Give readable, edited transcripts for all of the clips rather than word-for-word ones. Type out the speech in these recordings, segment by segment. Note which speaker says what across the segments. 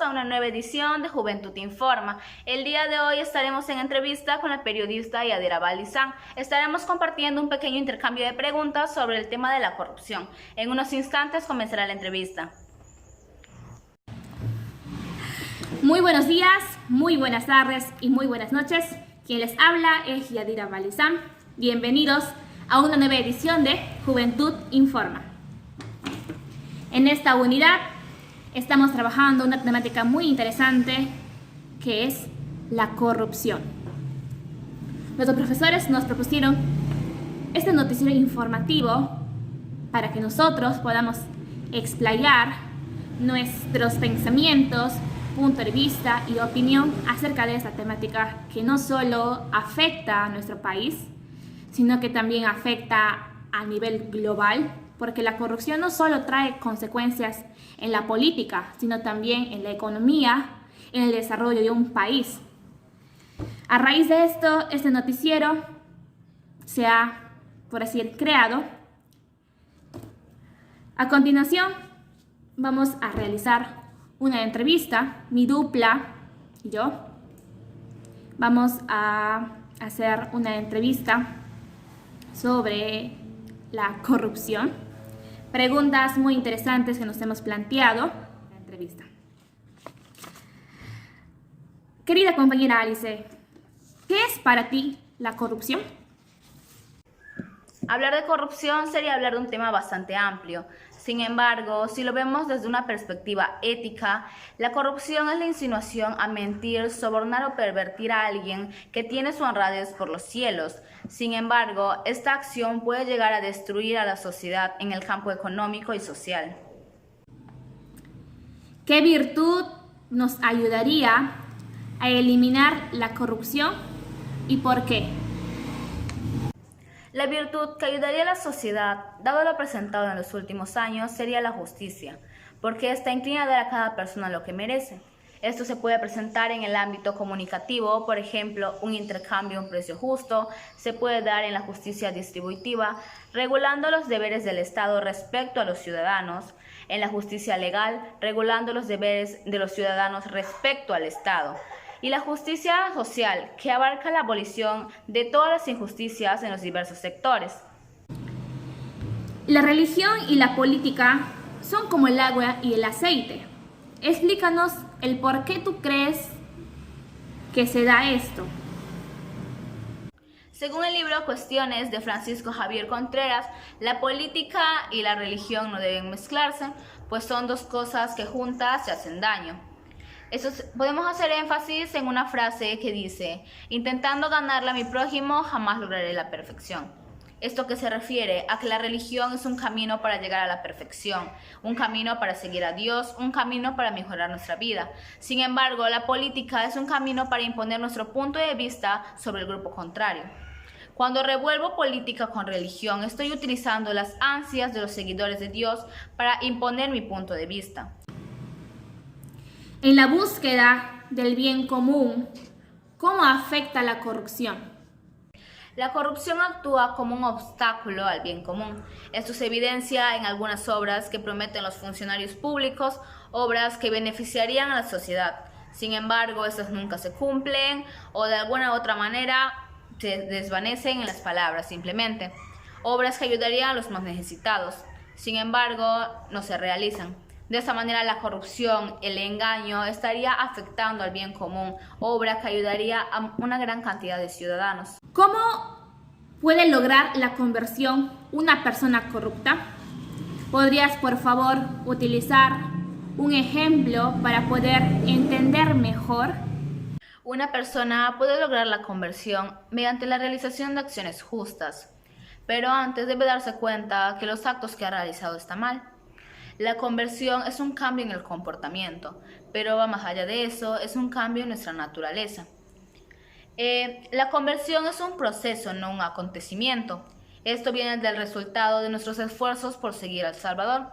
Speaker 1: a una nueva edición de Juventud Informa. El día de hoy estaremos en entrevista con la periodista Yadira Balizán. Estaremos compartiendo un pequeño intercambio de preguntas sobre el tema de la corrupción. En unos instantes comenzará la entrevista.
Speaker 2: Muy buenos días, muy buenas tardes y muy buenas noches. Quien les habla es Yadira Balizán. Bienvenidos a una nueva edición de Juventud Informa. En esta unidad estamos trabajando una temática muy interesante que es la corrupción. Nuestros profesores nos propusieron este noticiero informativo para que nosotros podamos explayar nuestros pensamientos, punto de vista y opinión acerca de esta temática que no solo afecta a nuestro país, sino que también afecta a nivel global, porque la corrupción no solo trae consecuencias en la política, sino también en la economía, en el desarrollo de un país. A raíz de esto, este noticiero se ha, por así decirlo, creado. A continuación, vamos a realizar una entrevista, mi dupla y yo. Vamos a hacer una entrevista sobre la corrupción. Preguntas muy interesantes que nos hemos planteado en la entrevista. Querida compañera Alice, ¿qué es para ti la corrupción?
Speaker 1: Hablar de corrupción sería hablar de un tema bastante amplio. Sin embargo, si lo vemos desde una perspectiva ética, la corrupción es la insinuación a mentir, sobornar o pervertir a alguien que tiene su honradez por los cielos. Sin embargo, esta acción puede llegar a destruir a la sociedad en el campo económico y social.
Speaker 2: ¿Qué virtud nos ayudaría a eliminar la corrupción y por qué?
Speaker 1: La virtud que ayudaría a la sociedad, dado lo presentado en los últimos años, sería la justicia, porque esta inclina a dar a cada persona lo que merece. Esto se puede presentar en el ámbito comunicativo, por ejemplo, un intercambio a un precio justo, se puede dar en la justicia distributiva, regulando los deberes del Estado respecto a los ciudadanos, en la justicia legal, regulando los deberes de los ciudadanos respecto al Estado, y la justicia social, que abarca la abolición de todas las injusticias en los diversos sectores.
Speaker 2: La religión y la política son como el agua y el aceite. Explícanos el por qué tú crees que se da esto.
Speaker 1: Según el libro Cuestiones de Francisco Javier Contreras, la política y la religión no deben mezclarse, pues son dos cosas que juntas se hacen daño. Podemos hacer énfasis en una frase que dice: intentando ganarle a mi prójimo jamás lograré la perfección. Esto que se refiere a que la religión es un camino para llegar a la perfección, un camino para seguir a Dios, un camino para mejorar nuestra vida. Sin embargo, la política es un camino para imponer nuestro punto de vista sobre el grupo contrario. Cuando revuelvo política con religión, estoy utilizando las ansias de los seguidores de Dios para imponer mi punto de vista.
Speaker 2: En la búsqueda del bien común, ¿cómo afecta la corrupción?
Speaker 1: La corrupción actúa como un obstáculo al bien común. Esto se evidencia en algunas obras que prometen los funcionarios públicos, obras que beneficiarían a la sociedad. Sin embargo, estas nunca se cumplen o de alguna u otra manera se desvanecen en las palabras simplemente. Obras que ayudarían a los más necesitados. Sin embargo, no se realizan. De esta manera, la corrupción, el engaño, estaría afectando al bien común, obra que ayudaría a una gran cantidad de ciudadanos.
Speaker 2: ¿Cómo puede lograr la conversión una persona corrupta? ¿Podrías, por favor, utilizar un ejemplo para poder entender mejor?
Speaker 1: Una persona puede lograr la conversión mediante la realización de acciones justas, pero antes debe darse cuenta que los actos que ha realizado están mal. La conversión es un cambio en el comportamiento, pero va más allá de eso, es un cambio en nuestra naturaleza. La conversión es un proceso, no un acontecimiento. Esto viene del resultado de nuestros esfuerzos por seguir al Salvador.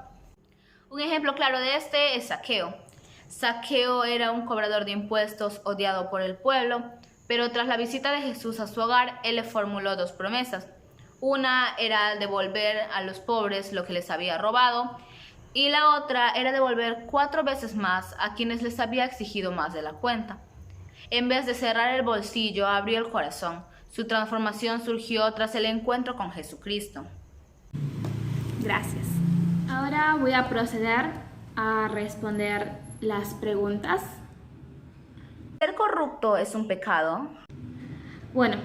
Speaker 1: Un ejemplo claro de este es Zaqueo. Zaqueo era un cobrador de impuestos odiado por el pueblo, pero tras la visita de Jesús a su hogar, él le formuló dos promesas. Una era devolver a los pobres lo que les había robado, y la otra era devolver 4 veces más a quienes les había exigido más de la cuenta. En vez de cerrar el bolsillo, abrió el corazón. Su transformación surgió tras el encuentro con Jesucristo.
Speaker 2: Gracias. Ahora voy a proceder a responder las preguntas.
Speaker 1: ¿Ser corrupto es un pecado?
Speaker 2: Bueno,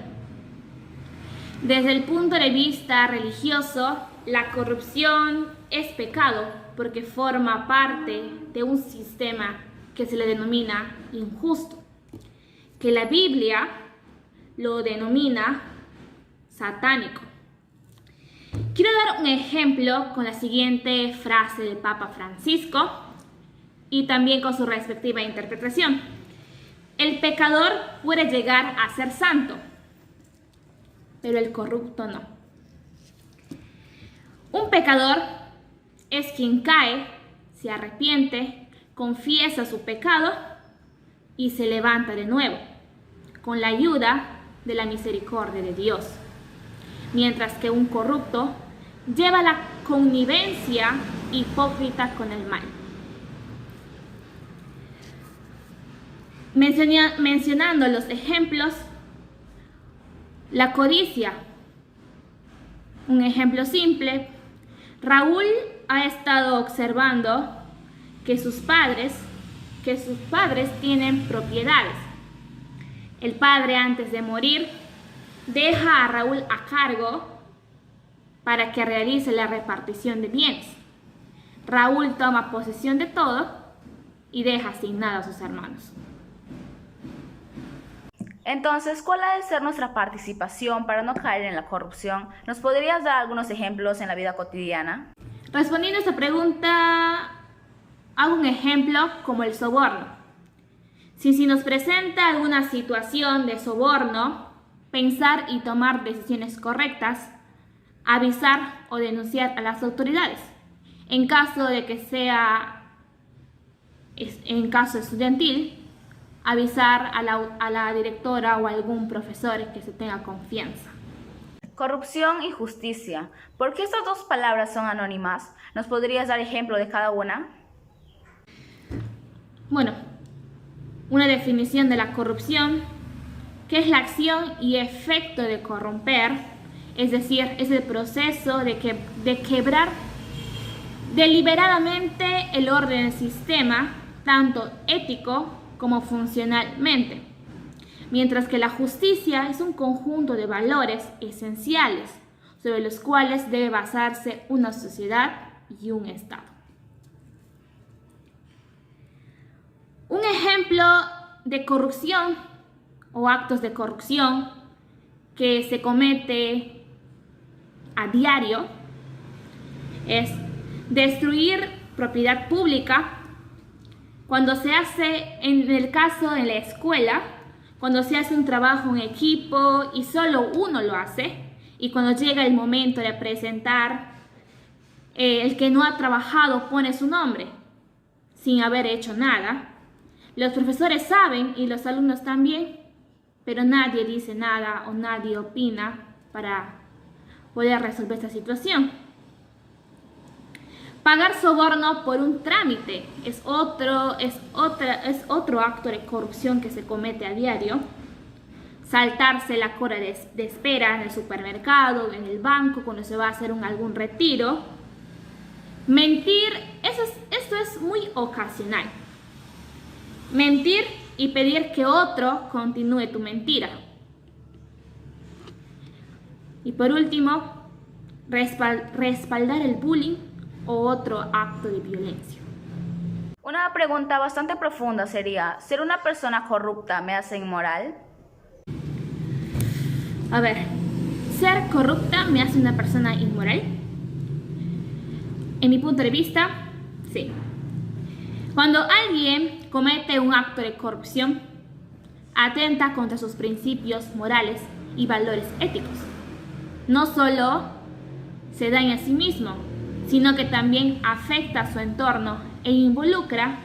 Speaker 2: desde el punto de vista religioso, la corrupción es pecado porque forma parte de un sistema que se le denomina injusto, que la Biblia lo denomina satánico. Quiero dar un ejemplo con la siguiente frase del Papa Francisco y también con su respectiva interpretación. El pecador puede llegar a ser santo, pero el corrupto no. Un pecador es quien cae, se arrepiente, confiesa su pecado y se levanta de nuevo, con la ayuda de la misericordia de Dios. Mientras que un corrupto lleva la connivencia hipócrita con el mal. Mencionando los ejemplos, la codicia. Un ejemplo simple, Raúl ha estado observando que sus padres tienen propiedades. El padre, antes de morir, deja a Raúl a cargo para que realice la repartición de bienes. Raúl toma posesión de todo y deja sin nada a sus hermanos.
Speaker 1: Entonces, ¿cuál ha de ser nuestra participación para no caer en la corrupción? ¿Nos podrías dar algunos ejemplos en la vida cotidiana?
Speaker 2: Respondiendo a esta pregunta, hago un ejemplo como el soborno. Si nos presenta alguna situación de soborno, pensar y tomar decisiones correctas, avisar o denunciar a las autoridades. En caso de que sea en caso estudiantil, avisar a la directora o a algún profesor que se tenga confianza.
Speaker 1: Corrupción y justicia. ¿Por qué estas dos palabras son anónimas? ¿Nos podrías dar ejemplo de cada una?
Speaker 2: Bueno, una definición de la corrupción, que es la acción y efecto de corromper, es decir, es el proceso de quebrar deliberadamente el orden del sistema, tanto ético como funcionalmente, mientras que la justicia es un conjunto de valores esenciales sobre los cuales debe basarse una sociedad y un Estado. Un ejemplo de corrupción o actos de corrupción que se comete a diario es destruir propiedad pública. Cuando se hace, en el caso de la escuela, cuando se hace un trabajo en equipo y solo uno lo hace, y cuando llega el momento de presentar, el que no ha trabajado pone su nombre, sin haber hecho nada. Los profesores saben y los alumnos también, pero nadie dice nada o nadie opina para poder resolver esta situación. Pagar soborno por un trámite es otro acto de corrupción que se comete a diario. Saltarse la cola de espera en el supermercado, en el banco, cuando se va a hacer algún retiro. Mentir, esto es muy ocasional. Mentir y pedir que otro continúe tu mentira. Y por último, respaldar el bullying o otro acto de violencia.
Speaker 1: Una pregunta bastante profunda sería, ¿ser una persona corrupta me hace inmoral?
Speaker 2: A ver, ¿ser corrupta me hace una persona inmoral? En mi punto de vista, sí. Cuando alguien comete un acto de corrupción, atenta contra sus principios morales y valores éticos. No solo se daña a sí mismo, sino que también afecta a su entorno e involucra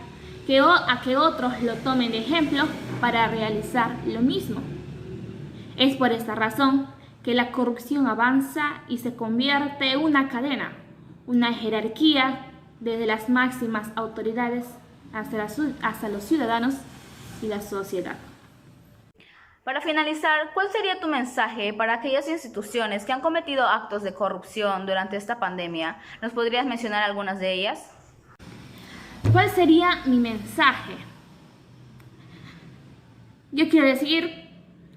Speaker 2: a que otros lo tomen de ejemplo para realizar lo mismo. Es por esta razón que la corrupción avanza y se convierte en una cadena, una jerarquía desde las máximas autoridades hasta los ciudadanos y la sociedad.
Speaker 1: Para finalizar, ¿cuál sería tu mensaje para aquellas instituciones que han cometido actos de corrupción durante esta pandemia? ¿Nos podrías mencionar algunas de ellas?
Speaker 2: ¿Cuál sería mi mensaje? Yo quiero decir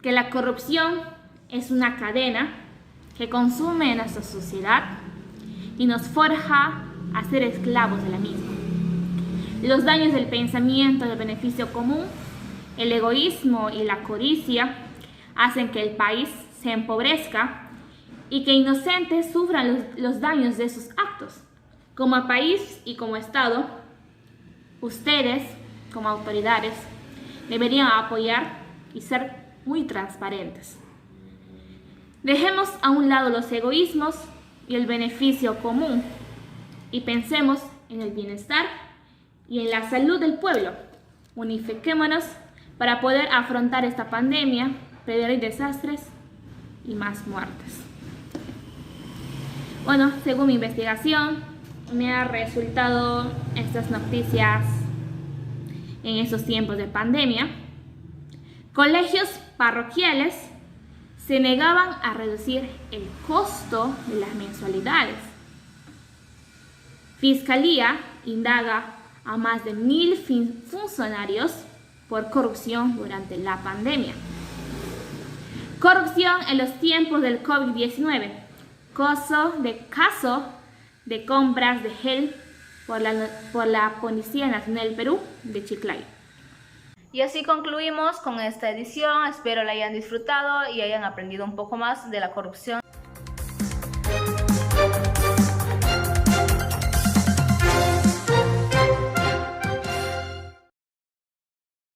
Speaker 2: que la corrupción es una cadena que consume nuestra sociedad y nos forja a ser esclavos de la misma. Los daños del pensamiento del beneficio común, el egoísmo y la codicia hacen que el país se empobrezca y que inocentes sufran los daños de sus actos. Como país y como Estado, ustedes, como autoridades, deberían apoyar y ser muy transparentes. Dejemos a un lado los egoísmos y el beneficio común y pensemos en el bienestar y en la salud del pueblo. Unifiquémonos para poder afrontar esta pandemia, prevenir desastres y más muertes. Bueno, según mi investigación, me ha resultado estas noticias en estos tiempos de pandemia. Colegios parroquiales se negaban a reducir el costo de las mensualidades. Fiscalía indaga a más de 1.000 funcionarios por corrupción durante la pandemia. Corrupción en los tiempos del COVID-19. Caso de compras de gel por la Policía Nacional del Perú de Chiclayo.
Speaker 1: Y así concluimos con esta edición. Espero la hayan disfrutado y hayan aprendido un poco más de la corrupción.